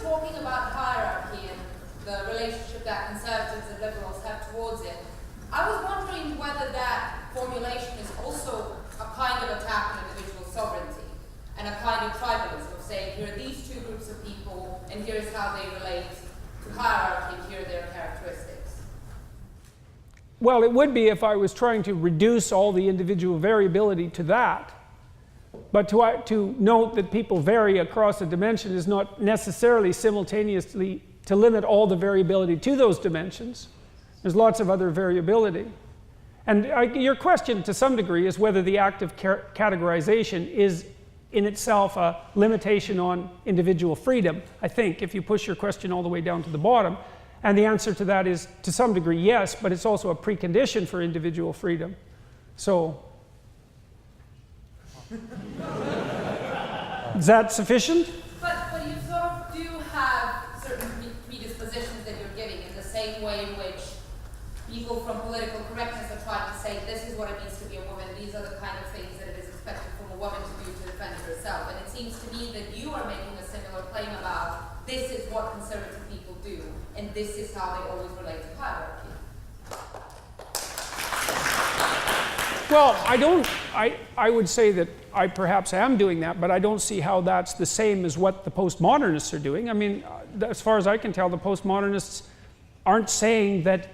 talking about hierarchy and the relationship that conservatives and liberals have towards it, I was wondering whether that formulation is also a kind of attack on individual sovereignty and a kind of tribalism of saying, here are these two groups of people, and here's how they relate to hierarchy, and here are their characteristics. Well, it would be if I was trying to reduce all the individual variability to that. But to note that people vary across a dimension is not necessarily simultaneously to limit all the variability to those dimensions. There's lots of other variability. And your question, to some degree, is whether the act of categorization is in itself a limitation on individual freedom, I think, if you push your question all the way down to the bottom. And the answer to that is, to some degree, yes, but it's also a precondition for individual freedom. So, is that sufficient? But you sort of do have certain predispositions that you're giving in the same way in which people from political correctness are trying to say this is what it means to be a woman, these are the kind of things that it is expected from a woman to do to defend herself. And it seems to me that you are making a similar claim about this is what conservative people do, and this is how they always relate to hierarchy. Well, I would say that I perhaps am doing that, but I don't see how that's the same as what the postmodernists are doing. I mean, as far as I can tell, the postmodernists aren't saying that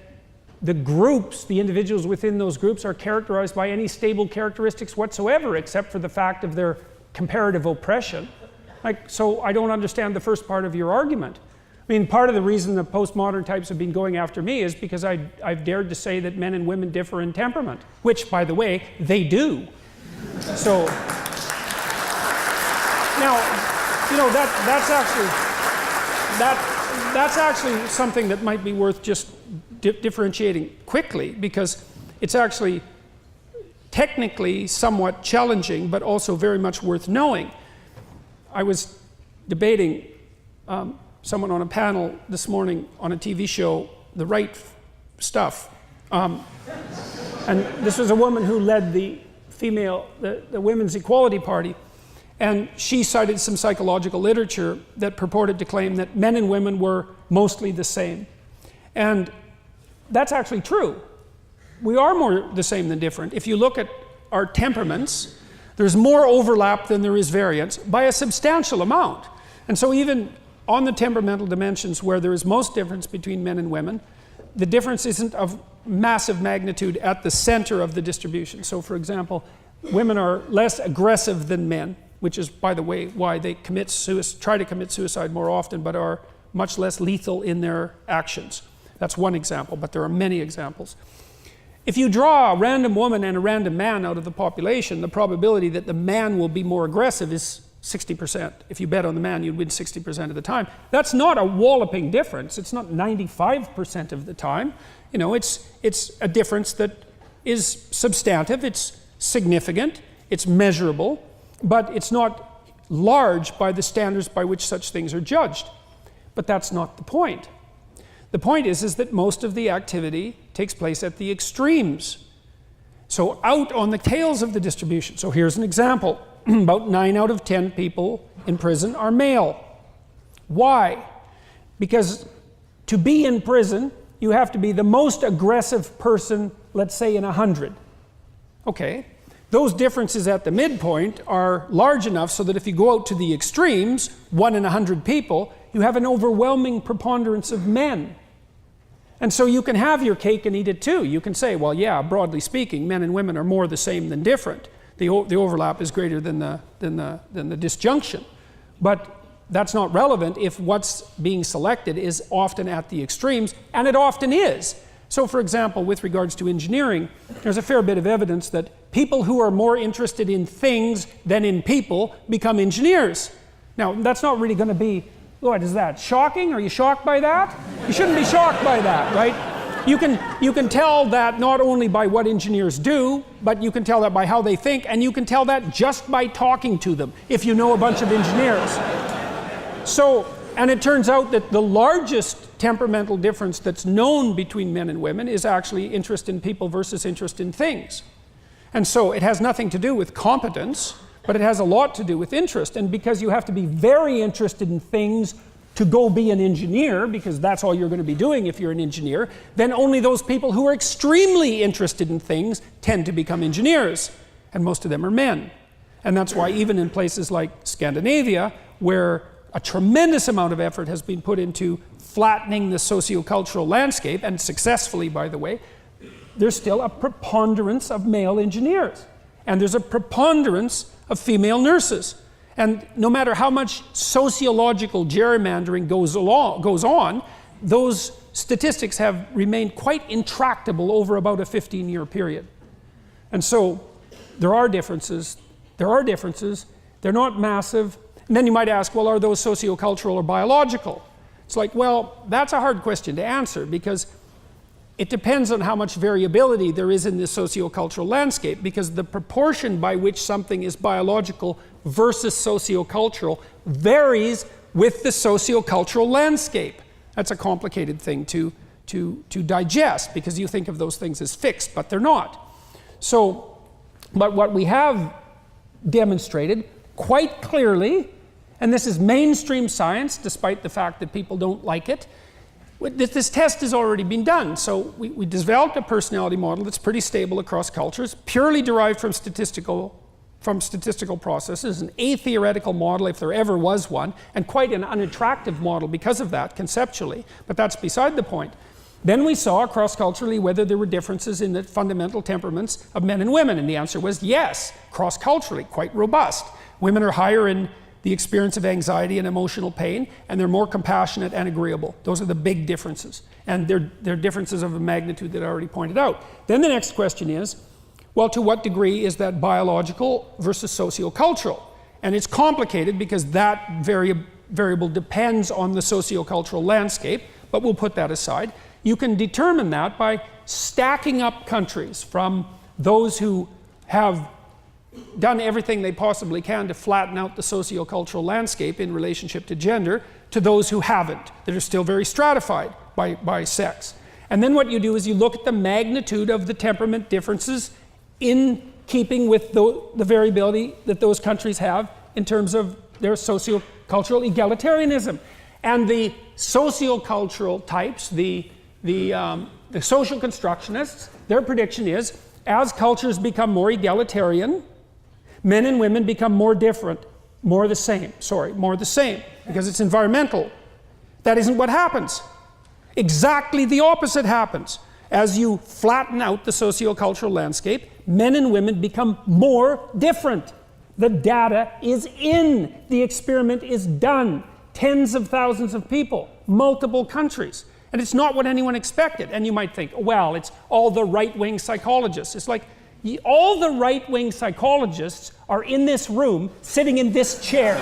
the groups, the individuals within those groups, are characterized by any stable characteristics whatsoever, except for the fact of their comparative oppression. So I don't understand the first part of your argument. I mean, part of the reason the postmodern types have been going after me is because I've dared to say that men and women differ in temperament, which, by the way, they do. So, now, you know, that's actually something that might be worth just differentiating quickly, because it's actually technically somewhat challenging, but also very much worth knowing. I was debating someone on a panel this morning on a TV show, The Right Stuff. And this was a woman who led the Women's Equality Party. And she cited some psychological literature that purported to claim that men and women were mostly the same. And that's actually true. We are more the same than different. If you look at our temperaments, there's more overlap than there is variance by a substantial amount. And so even on the temperamental dimensions where there is most difference between men and women, the difference isn't of massive magnitude at the center of the distribution. So for example, women are less aggressive than men, which is, by the way, why they try to commit suicide more often, but are much less lethal in their actions. That's one example, but there are many examples. If you draw a random woman and a random man out of the population, the probability that the man will be more aggressive is 60%. If you bet on the man, you'd win 60% of the time. That's not a walloping difference. It's not 95% of the time. You know, it's a difference that is substantive, it's significant, it's measurable, but it's not large by the standards by which such things are judged. But that's not the point. The point is that most of the activity takes place at the extremes. So out on the tails of the distribution. So here's an example. About 9 out of 10 people in prison are male. Why? Because to be in prison, you have to be the most aggressive person, let's say, in 100. Okay. Those differences at the midpoint are large enough so that if you go out to the extremes, 1 in 100 people, you have an overwhelming preponderance of men. And so you can have your cake and eat it too. You can say, well, yeah, broadly speaking, men and women are more the same than different. The overlap is greater than the disjunction. But that's not relevant if what's being selected is often at the extremes, and it often is. So for example, with regards to engineering, there's a fair bit of evidence that people who are more interested in things than in people become engineers. Now, that's not really going to be, what is that, shocking? Are you shocked by that? You shouldn't be shocked by that, right? You can tell that not only by what engineers do, but you can tell that by how they think, and you can tell that just by talking to them, if you know a bunch of engineers. So, and it turns out that the largest temperamental difference that's known between men and women is actually interest in people versus interest in things. And so it has nothing to do with competence, but it has a lot to do with interest. And because you have to be very interested in things to go be an engineer, because that's all you're going to be doing if you're an engineer, then only those people who are extremely interested in things tend to become engineers. And most of them are men. And that's why even in places like Scandinavia, where a tremendous amount of effort has been put into flattening the sociocultural landscape, and successfully, by the way, there's still a preponderance of male engineers. And there's a preponderance of female nurses. And no matter how much sociological gerrymandering goes on, those statistics have remained quite intractable over about a 15-year period. And so there are differences. They're not massive. And then you might ask, well, are those sociocultural or biological? It's like, well, that's a hard question to answer, because it depends on how much variability there is in the sociocultural landscape, because the proportion by which something is biological versus sociocultural varies with the sociocultural landscape. That's a complicated thing to digest, because you think of those things as fixed, but they're not. So, but what we have demonstrated quite clearly, and this is mainstream science, despite the fact that people don't like it, this test has already been done. So we developed a personality model that's pretty stable across cultures, purely derived from statistical processes, an atheoretical model if there ever was one, and quite an unattractive model because of that, conceptually, but that's beside the point. Then we saw cross-culturally whether there were differences in the fundamental temperaments of men and women, and the answer was yes, cross-culturally, quite robust. Women are higher in the experience of anxiety and emotional pain, and they're more compassionate and agreeable. Those are the big differences. And they're differences of a magnitude that I already pointed out. Then the next question is, well, to what degree is that biological versus sociocultural? And it's complicated because that variable depends on the sociocultural landscape, but we'll put that aside. You can determine that by stacking up countries from those who have done everything they possibly can to flatten out the sociocultural landscape in relationship to gender, to those who haven't, that are still very stratified by sex. And then what you do is you look at the magnitude of the temperament differences in keeping with the variability that those countries have in terms of their sociocultural egalitarianism. And the sociocultural types, the social constructionists, their prediction is, as cultures become more egalitarian, men and women become more different, more the same, because it's environmental. That isn't what happens. Exactly the opposite happens. As you flatten out the sociocultural landscape, men and women become more different. The data is in. The experiment is done. Tens of thousands of people, multiple countries. And it's not what anyone expected. And you might think, well, it's all the right-wing psychologists. It's like, all the right-wing psychologists are in this room, sitting in this chair.